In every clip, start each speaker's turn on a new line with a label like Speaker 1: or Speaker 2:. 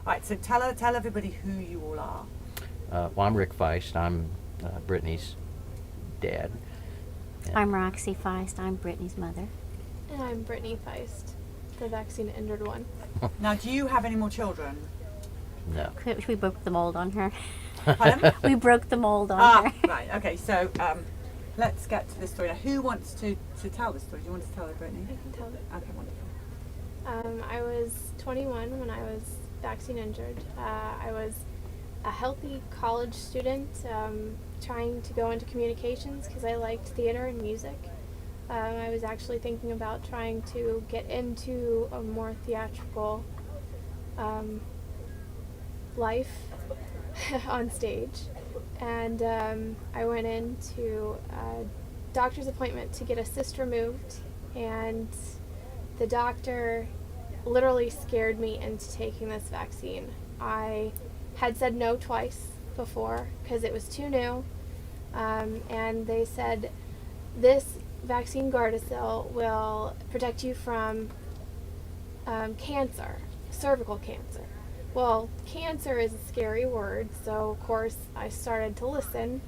Speaker 1: Right, so tell everybody who you all are.
Speaker 2: Well, I'm Rick Feist. I'm Brittney's dad.
Speaker 3: I'm Roxy Feist. I'm Brittney's mother.
Speaker 4: And I'm Brittney Feist, the vaccine-injured one.
Speaker 1: Now, do you have any more children?
Speaker 2: No.
Speaker 3: We broke the mold on her.
Speaker 1: Pardon?
Speaker 3: We broke the mold on her.
Speaker 1: Right, okay, so let's get to this story. Now, who wants to tell the story? Do you want to tell it, Brittney?
Speaker 4: I can tell it.
Speaker 1: Okay, wonderful.
Speaker 4: I was 21 when I was vaccine injured. I was a healthy college student trying to go into communications because I liked theater and music. I was actually thinking about trying to get into a more theatrical life on stage. And I went into a doctor's appointment to get a cyst removed, and the doctor literally scared me into taking this vaccine. I had said no twice before because it was too new, and they said this vaccine Gardasil will protect you from cancer, cervical cancer. Well, cancer is a scary word, so of course I started to listen,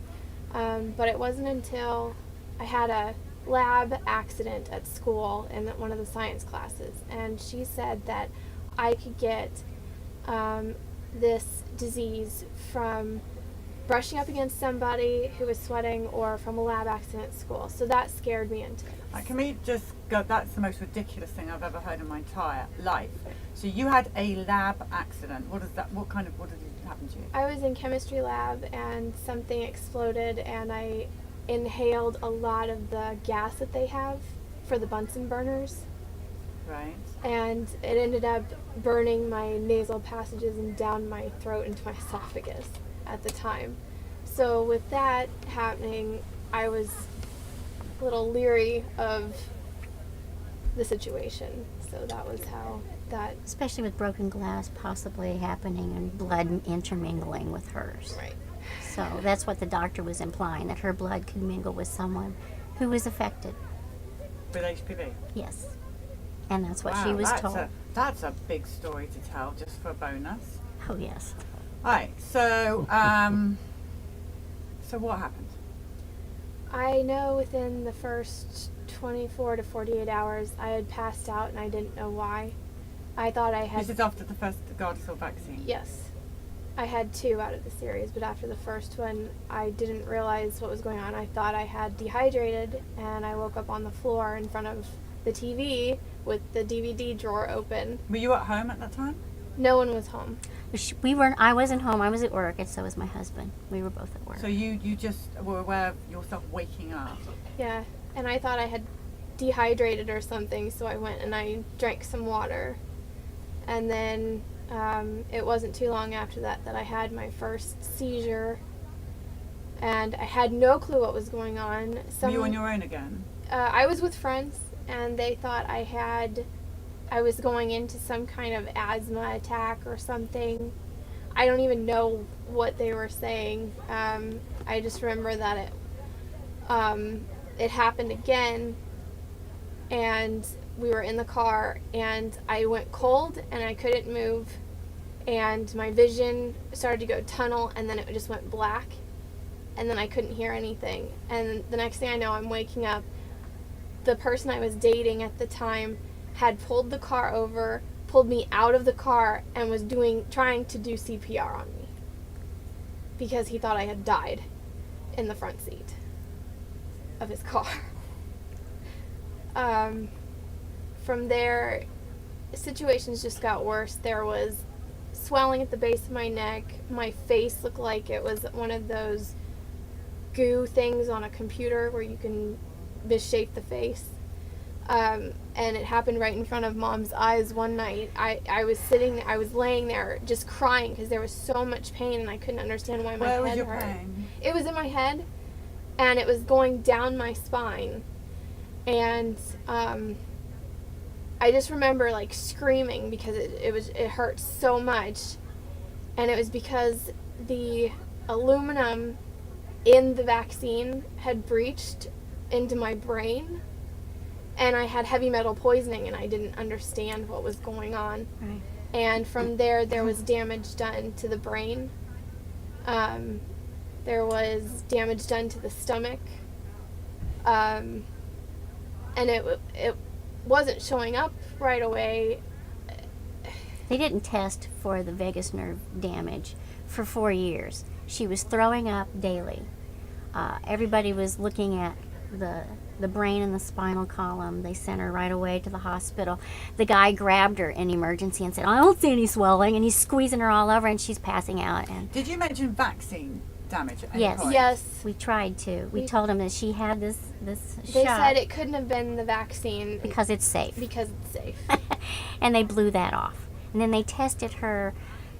Speaker 4: but it wasn't until I had a lab accident at school in one of the science classes, and she said that I could get this disease from brushing up against somebody who was sweating or from a lab accident at school. So that scared me into it.
Speaker 1: Can we just go, that's the most ridiculous thing I've ever heard in my entire life. So you had a lab accident. What did it happen to you?
Speaker 4: I was in chemistry lab and something exploded and I inhaled a lot of the gas that they have for the Bunsen burners.
Speaker 1: Right.
Speaker 4: And it ended up burning my nasal passages and down my throat into my esophagus at the time. So with that happening, I was a little leery of the situation. So that was how that...
Speaker 3: Especially with broken glass possibly happening and blood intermingling with hers.
Speaker 4: Right.
Speaker 3: So that's what the doctor was implying, that her blood could mingle with someone who was affected.
Speaker 1: With HPV?
Speaker 3: Yes. And that's what
Speaker 1: Wow,
Speaker 3: she was told.
Speaker 1: That's a big story to tell, just for a bonus.
Speaker 3: Oh, yes.
Speaker 1: Right, so, so what happened?
Speaker 4: I know within the first 24 to 48 hours I had passed out and I didn't know why. I thought I had...
Speaker 1: This is after the first Gardasil vaccine?
Speaker 4: Yes. I had 2 out of the series, but after the first one, I didn't realize what was going on. I thought I had dehydrated, and I woke up on the floor in front of the TV with the DVD drawer open.
Speaker 1: Were you at home at that time?
Speaker 4: No one was home.
Speaker 3: I wasn't home. I was at work, and so was my husband. We were both at work.
Speaker 1: So you just were aware of yourself waking up?
Speaker 4: Yeah, and I thought I had dehydrated or something, so I went and I drank some water. And then it wasn't too long after that I had my first seizure, and I had no clue what was going on.
Speaker 1: Were you on your own again?
Speaker 4: I was with friends, and they thought I was going into some kind of asthma attack or something. I don't even know what they were saying. I just remember that it happened again, and we were in the car, and I went cold, and I couldn't move, and my vision started to go tunnel, and then it just went black, and then I couldn't hear anything. And the next thing I know, I'm waking up. The person I was dating at the time had pulled the car over, pulled me out of the car, and was trying to do CPR on me because he thought I had died in the front seat of his car. From there, situations just got worse. There was swelling at the base of my neck. My face looked like it was one of those goo things on a computer where you can misshape the face. And it happened right in front of Mom's eyes one night. I was laying there just crying because there was so much pain and I couldn't understand why my head hurt.
Speaker 1: Where was your pain?
Speaker 4: It was in my head, and it was going down my spine. And I just remember like screaming because it hurt so much, and it was because the aluminum in the vaccine had breached into my brain, and I had heavy metal poisoning, and I didn't understand what was going on.
Speaker 3: Right.
Speaker 4: And from there was damage done to the brain. There was damage done to the stomach. And it wasn't showing up right away.
Speaker 3: They didn't test for the vagus nerve damage for 4 years. She was throwing up daily. Everybody was looking at the brain and the spinal column. They sent her right away to the hospital. The guy grabbed her in emergency and said, "I don't see any swelling," and he's squeezing her all over, and she's passing out. And
Speaker 1: Did you mention vaccine damage at any
Speaker 3: Yes.
Speaker 1: point?
Speaker 4: Yes.
Speaker 3: we tried to. We told him that she had this
Speaker 4: They
Speaker 3: shot
Speaker 4: said it couldn't have been the vaccine
Speaker 3: because it's safe.
Speaker 4: because it's safe.
Speaker 3: And they blew that off. And then they tested her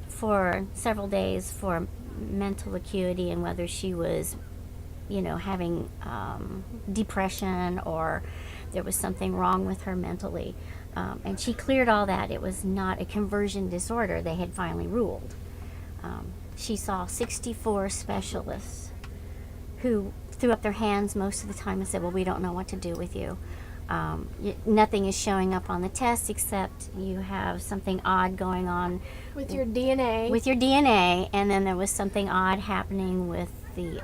Speaker 3: for several days for mental acuity and whether she was, having depression or there was something wrong with her mentally. And she cleared all that. It was not a conversion disorder, they had finally ruled. She saw 64 specialists who threw up their hands most of the time and said, "Well, we don't know what to do with you. Nothing is showing up on the test except you have something odd going on
Speaker 4: With your DNA.
Speaker 3: with your DNA," and then there was something odd happening with the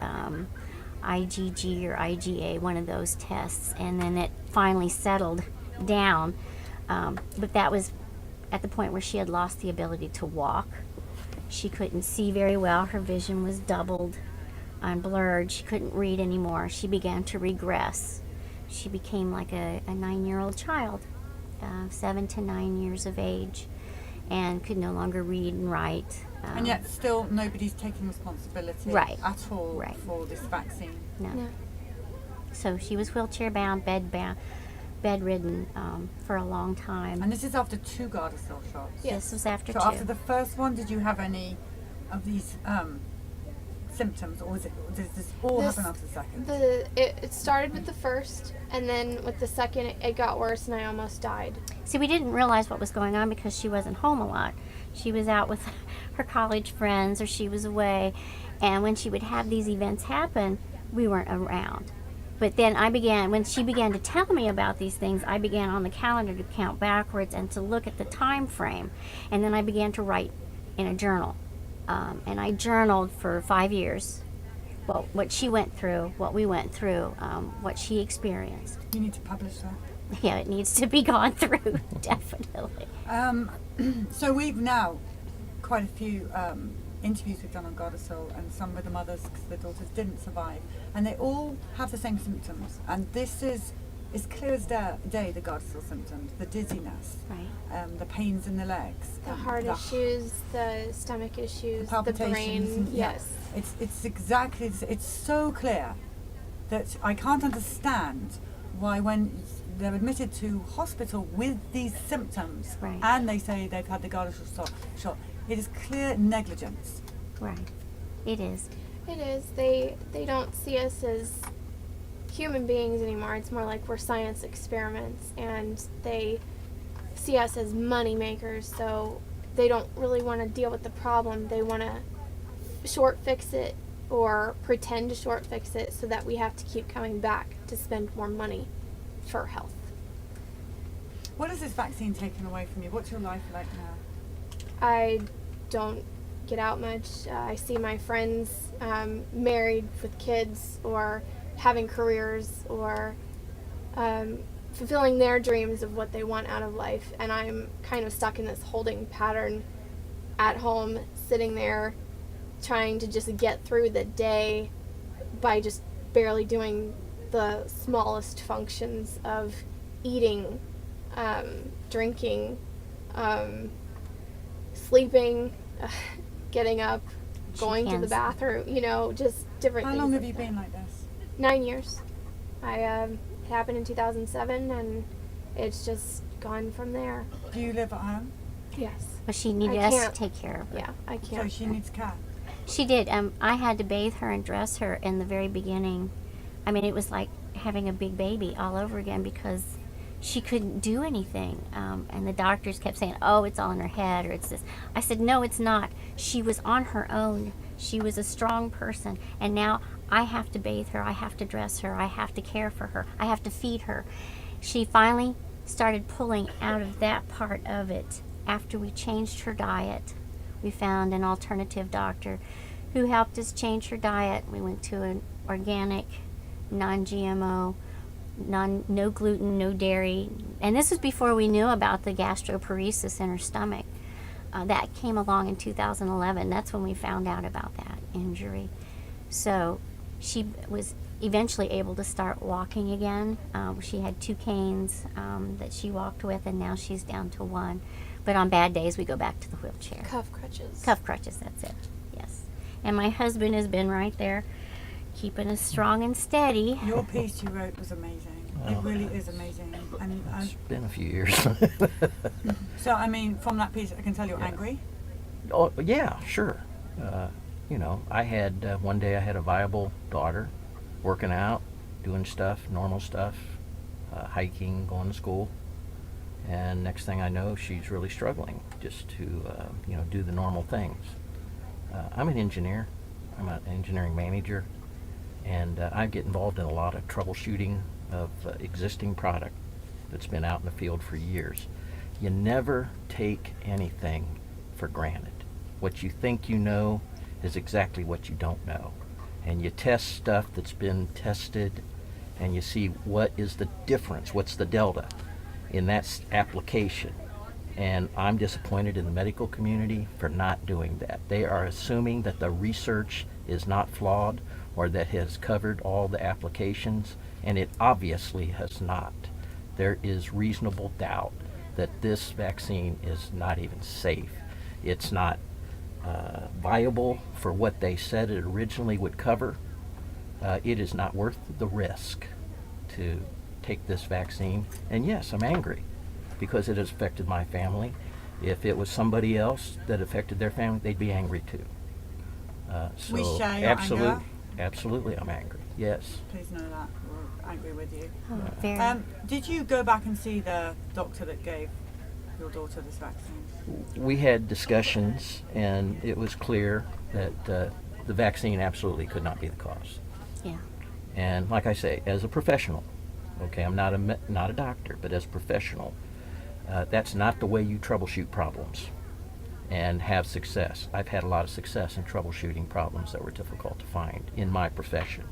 Speaker 3: IgG or IgA, one of those tests, and then it finally settled down. But that was at the point where she had lost the ability to walk. She couldn't see very well. Her vision was doubled and blurred. She couldn't read anymore. She began to regress. She became like a 9-year-old child, 7 to 9 years of age, and could no longer read and write.
Speaker 1: And yet still nobody's taking responsibility
Speaker 3: Right.
Speaker 1: at all
Speaker 3: Right.
Speaker 1: for this vaccine.
Speaker 3: No.
Speaker 4: No.
Speaker 3: So she was wheelchair bound, bedridden for a long time.
Speaker 1: And this is after 2 Gardasil shots.
Speaker 4: Yeah.
Speaker 3: This was after
Speaker 1: So
Speaker 3: 2.
Speaker 1: after the first one, did you have any of these symptoms, or did this all
Speaker 4: This-
Speaker 1: happen after the second?
Speaker 4: It started with the first, and then with the second, it got worse, and I almost died.
Speaker 3: See, we didn't realize what was going on because she wasn't home a lot. She was out with her college friends or she was away. And when she would have these events happen, we weren't around. But then when she began to tell me about these things, I began on the calendar to count backwards and to look at the time frame. And then I began to write in a journal. And I journaled for 5 years. Well, what she went through, what we went through, what she experienced.
Speaker 1: You need to publish that.
Speaker 3: Yeah, it needs to be gone through, definitely.
Speaker 1: So we've now quite a few interviews we've done on Gardasil, and some with the mothers because the daughters didn't survive, and they all have the same symptoms. And this is clear as day, the Gardasil symptoms: the dizziness,
Speaker 3: Right.
Speaker 1: the pains in the legs,
Speaker 4: The heart issues, the stomach issues, the
Speaker 1: palpitations.
Speaker 4: brain.
Speaker 1: And- yeah.
Speaker 4: Yes.
Speaker 1: It's exactly. It's so clear that I can't understand why when they're admitted to hospital with these symptoms,
Speaker 3: Right.
Speaker 1: and they say they've had the Gardasil shot, it is clear negligence.
Speaker 3: Right. It is.
Speaker 4: It is. They don't see us as human beings anymore. It's more like we're science experiments, and they see us as money makers. So they don't really want to deal with the problem. They want to short fix it or pretend to short fix it so that we have to keep coming back to spend more money for health.
Speaker 1: What has this vaccine taken away from you? What's your life like now?
Speaker 4: I don't get out much. I see my friends married with kids or having careers or fulfilling their dreams of what they want out of life, and I'm kind of stuck in this holding pattern at home, sitting there trying to just get through the day by just barely doing the smallest functions of eating, drinking, sleeping, getting up, going to the
Speaker 3: can't-
Speaker 4: bathroom, just different
Speaker 1: How
Speaker 4: things.
Speaker 1: long have
Speaker 4: like
Speaker 1: you
Speaker 4: that.
Speaker 1: been like this?
Speaker 4: 9 years. It happened in 2007, and it's just gone from there.
Speaker 1: Do you live at home?
Speaker 4: Yes.
Speaker 3: But she needed
Speaker 4: I
Speaker 3: us to
Speaker 4: can't-
Speaker 3: take care of her.
Speaker 4: Yeah, I
Speaker 1: So
Speaker 4: can't.
Speaker 1: she needs care.
Speaker 3: She did. I had to bathe her and dress her in the very beginning. I mean, it was like having a big baby all over again because she couldn't do anything. And the doctors kept saying, "Oh, it's all in her head," or "It's this." I said, "No, it's not. She was on her own. She was a strong person. And now I have to bathe her. I have to dress her. I have to care for her. I have to feed her." She finally started pulling out of that part of it after we changed her diet, we found an alternative doctor who helped us change her diet. We went to an organic, non-GMO, no gluten, no dairy. And this was before we knew about the gastroparesis in her stomach. That came along in 2011. That's when we found out about that injury. So she was eventually able to start walking again. She had 2 canes that she walked with, and now she's down to 1. But on bad days, we go back to the wheelchair.
Speaker 4: Cuff crutches.
Speaker 3: Cuff crutches, that's it. Yes. And my husband has been right there, keeping us strong and steady.
Speaker 1: Your piece you wrote was amazing. It really is amazing. And
Speaker 2: It's been a few years.
Speaker 1: so, I mean, from that piece, I can tell you're
Speaker 2: Yeah.
Speaker 1: angry.
Speaker 2: Oh, yeah, sure. You know, I had, one day I had a viable daughter, working out, doing stuff, normal stuff, hiking, going to school. And next thing I know, she's really struggling just to, you know, do the normal things. I'm an engineer. I'm an engineering manager. And I get involved in a lot of troubleshooting of existing product that's been out in the field for years. You never take anything for granted. What you think you know is exactly what you don't know. And you test stuff that's been tested, and you see what is the difference, what's the delta in that application. And I'm disappointed in the medical community for not doing that. They are assuming that the research is not flawed or that has covered all the applications, and it obviously has not. There is reasonable doubt that this vaccine is not even safe. It's not viable for what they said it originally would cover. It is not worth the risk to take this vaccine. And yes, I'm angry because it has affected my family. If it was somebody else that affected their family, they'd be angry too. So
Speaker 1: We share your anger.
Speaker 2: Absolutely, I'm angry. Yes.
Speaker 1: Please know that. We're angry with you.
Speaker 3: Oh, very.
Speaker 1: Did you go back and see the doctor that gave your daughter this vaccine?
Speaker 2: We had discussions, and it was clear that the vaccine absolutely could not be the cause.
Speaker 3: Yeah.
Speaker 2: And like I say, as a professional, okay, I'm not a doctor, but as a professional, that's not the way you troubleshoot problems and have success. I've had a lot of success in troubleshooting problems that were difficult to find in my profession.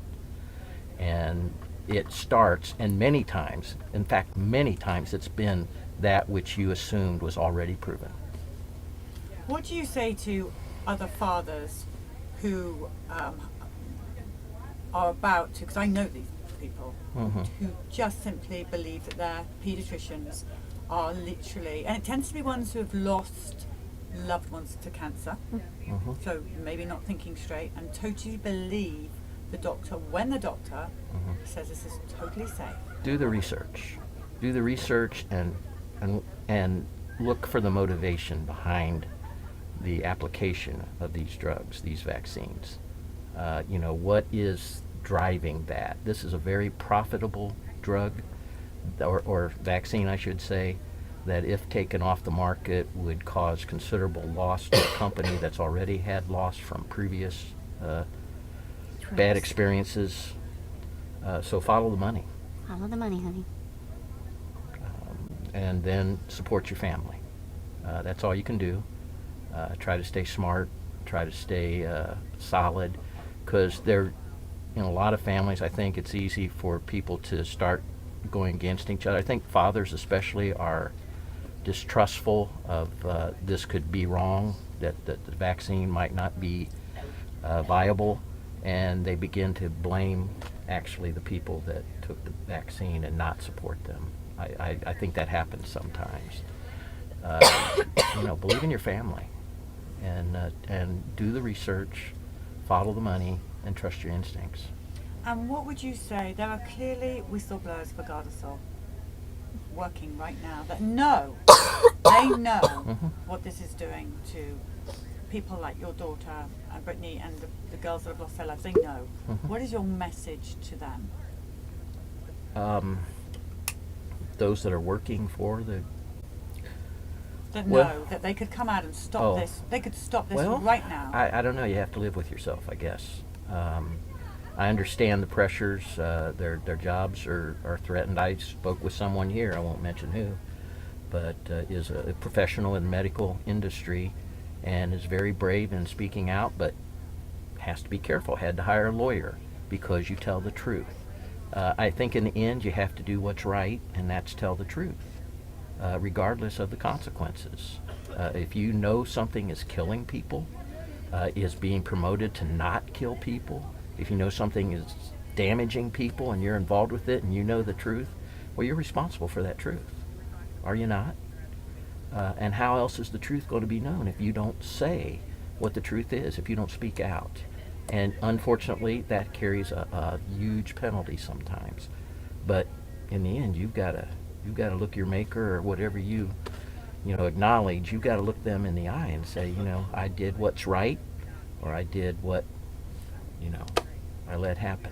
Speaker 2: And it starts, and many times, in fact, many times it's been that which you assumed was already proven.
Speaker 1: What do you say to other fathers who are about to, because I know these people,
Speaker 2: Mhm.
Speaker 1: who just simply believe that their paediatricians are literally, and it tends to be ones who have lost loved ones to cancer,
Speaker 2: Mhm.
Speaker 1: so maybe not thinking straight, and totally believe the doctor when the doctor
Speaker 2: Mhm.
Speaker 1: says this is totally safe.
Speaker 2: Do the research. Do the research and look for the motivation behind the application of these drugs, these vaccines. You know, what is driving that? This is a very profitable drug, or vaccine, I should say, that if taken off the market would cause considerable loss to a company that's already had loss from previous bad experiences. So follow the money.
Speaker 3: Follow the money, honey.
Speaker 2: And then support your family. That's all you can do. Try to stay smart, try to stay solid, because in a lot of families, I think it's easy for people to start going against each other. I think fathers especially are distrustful of this could be wrong, that the vaccine might not be viable, and they begin to blame actually the people that took the vaccine and not support them. I think that happens sometimes. You know, believe in your family, and do the research, follow the money, and trust your instincts.
Speaker 1: And what would you say? There are clearly whistleblowers for Gardasil working right now that know, they know
Speaker 2: Mhm.
Speaker 1: what this is doing to people like your daughter and Brittney and the girls that have lost their lives. They know.
Speaker 2: Mhm.
Speaker 1: What is your message to them?
Speaker 2: Those that are working for the
Speaker 1: That
Speaker 2: Well-
Speaker 1: know that they could come out and stop
Speaker 2: Oh.
Speaker 1: this. They could stop this
Speaker 2: Well,
Speaker 1: right now.
Speaker 2: I don't know. You have to live with yourself, I guess. I understand the pressures. Their jobs are threatened. I spoke with someone here. I won't mention who, but is a professional in the medical industry and is very brave in speaking out, but has to be careful. Had to hire a lawyer because you tell the truth. I think in the end you have to do what's right, and that's tell the truth, regardless of the consequences. If you know something is killing people, is being promoted to not kill people, if you know something is damaging people and you're involved with it and you know the truth, well, you're responsible for that truth. Are you not? And how else is the truth going to be known if you don't say what the truth is, if you don't speak out? And unfortunately, that carries a huge penalty sometimes. But in the end, you've got to look your maker, or whatever you acknowledge. You've got to look them in the eye and say, I did what's right, or I did what I let happen.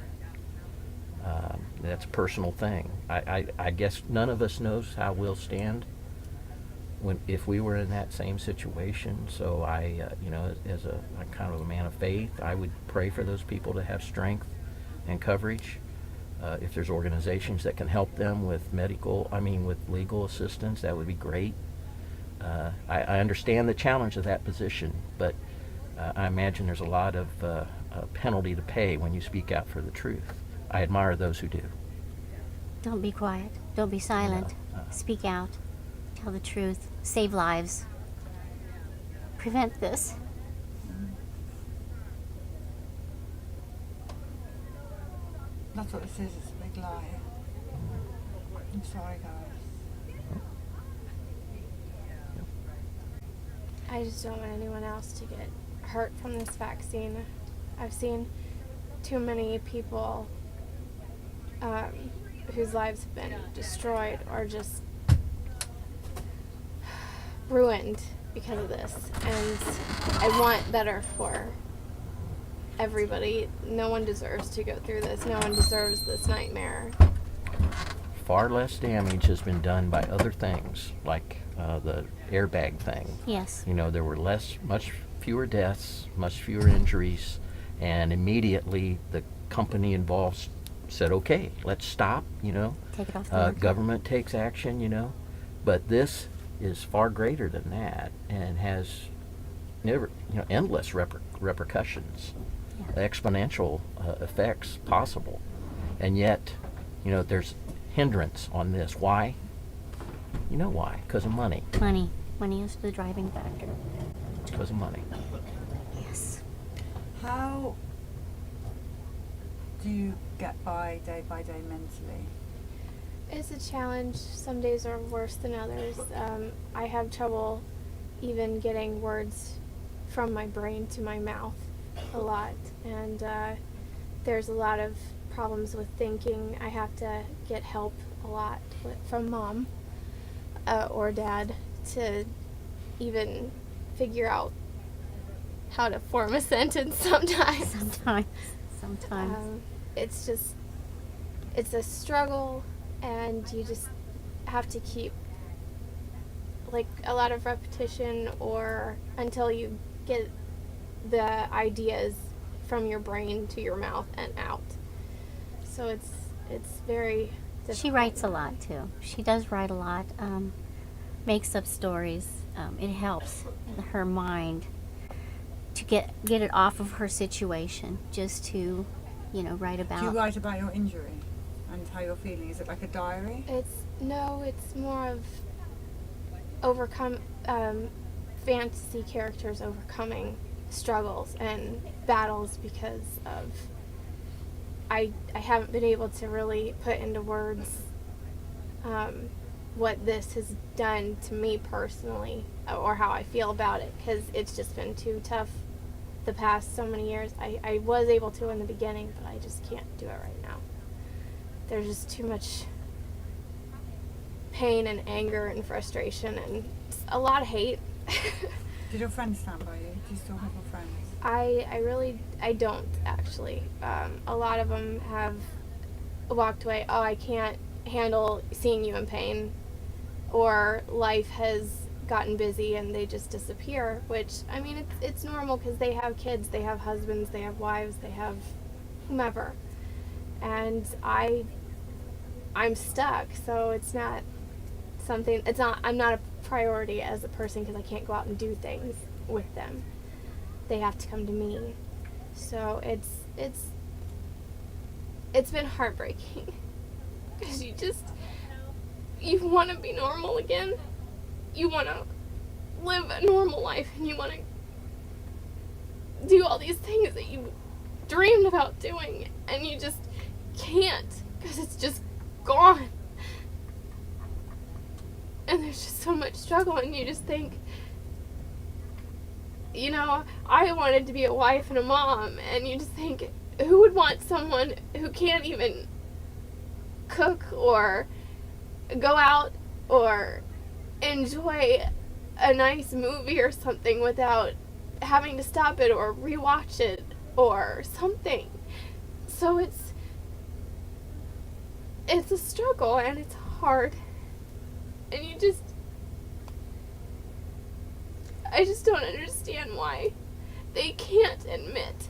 Speaker 2: That's a personal thing. I guess none of us knows how we'll stand if we were in that same situation. So as I'm kind of a man of faith, I would pray for those people to have strength and coverage. If there's organizations that can help them with with legal assistance, that would be great. I understand the challenge of that position, but I imagine there's a lot of penalty to pay when you speak out for the truth. I admire those who do.
Speaker 3: Don't be quiet. Don't be silent. Speak out. Tell the truth. Save lives. Prevent this.
Speaker 1: That's what this is. It's a big lie. I'm sorry, guys.
Speaker 4: I just don't want anyone else to get hurt from this vaccine. I've seen too many people whose lives have been destroyed or just ruined because of this. And I want better for everybody. No one deserves to go through this. No one deserves this nightmare.
Speaker 2: Far less damage has been done by other things, like the airbag thing.
Speaker 3: Yes.
Speaker 2: There were much fewer deaths, much fewer injuries, and immediately the company involved said, okay, let's stop,
Speaker 3: Take it off the market.
Speaker 2: Government takes action, but this is far greater than that and has endless repercussions, exponential effects possible. And yet, there's hindrance on this. Why? You know why? Because of money.
Speaker 3: Money. Money is the driving factor.
Speaker 2: It's because of money.
Speaker 3: Yes.
Speaker 1: How do you get by day mentally?
Speaker 4: It's a challenge. Some days are worse than others. I have trouble even getting words from my brain to my mouth a lot. And there's a lot of problems with thinking. I have to get help a lot from mom or dad to even figure out how to form a sentence sometimes.
Speaker 3: Sometimes.
Speaker 4: It's a struggle, and you just have to keep a lot of repetition or until you get the ideas from your brain to your mouth and out. So it's very difficult.
Speaker 3: She writes a lot too. She does write a lot. Makes up stories. It helps her mind to get it off of her situation, just to write about.
Speaker 1: Do you write about your injury and how you're feeling? Is it like a diary?
Speaker 4: It's more of fantasy characters overcoming struggles and battles because of I haven't been able to really put into words what this has done to me personally or how I feel about it, because it's just been too tough the past so many years. I was able to in the beginning, but I just can't do it right now. There's just too much pain and anger and frustration and a lot of hate.
Speaker 1: Did your friends stand by you? Do you still have your friends?
Speaker 4: I don't actually. A lot of them have walked away. Oh, I can't handle seeing you in pain, or life has gotten busy and they just disappear, which it's normal because they have kids, they have husbands, they have wives, they have whomever, and I'm stuck. So it's something, I'm not a priority as a person because I can't go out and do things with them. They have to come to me. So it's been heartbreaking because you want to be normal again. You want to live a normal life, and you want to do all these things that you dreamed about doing, and you just can't because it's just gone. And there's just so much struggle, and you just think, you know, I wanted to be a wife and a mom, and you just think, who would want someone who can't even cook or go out or enjoy a nice movie or something without having to stop it or rewatch it or something. So it's a struggle, and it's hard, and I just don't understand why they can't admit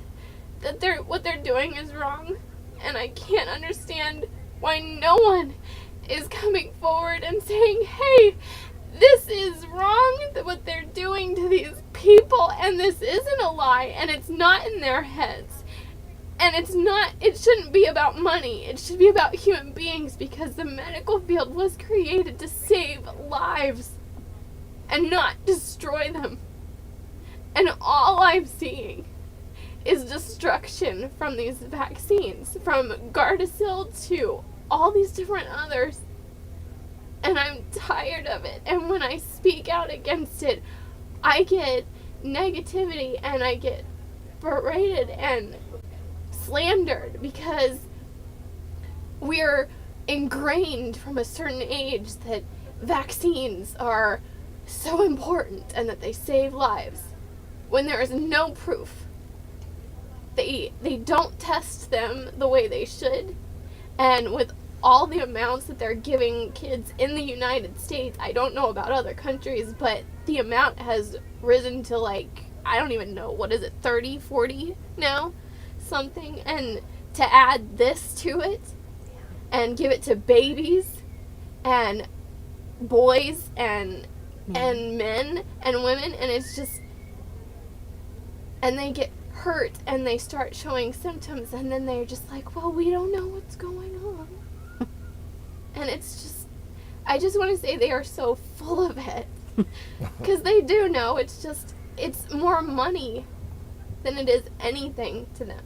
Speaker 4: that what they're doing is wrong, and I can't understand why no one is coming forward and saying, hey, this is wrong, what they're doing to these people, and this isn't a lie, and it's not in their heads, and it shouldn't be about money, it should be about human beings, because the medical field was created to save lives and not destroy them. And all I'm seeing is destruction from these vaccines, from Gardasil to all these different others. And I'm tired of it. And when I speak out against it, I get negativity and I get berated and slandered because we're ingrained from a certain age that vaccines are so important and that they save lives, when there is no proof. They don't test them the way they should, and with all the amounts that they're giving kids in the United States, I don't know about other countries, but the amount has risen to, like, I don't even know, what is it, 30, 40 now? Something. And to add this to it and give it to babies and boys and men and women, and it's just, and they get hurt and they start showing symptoms, and then they're just like, well, we don't know what's going on. And it's just, I just want to say they are so full of it, because they do know. It's just, it's more money than it is anything to them.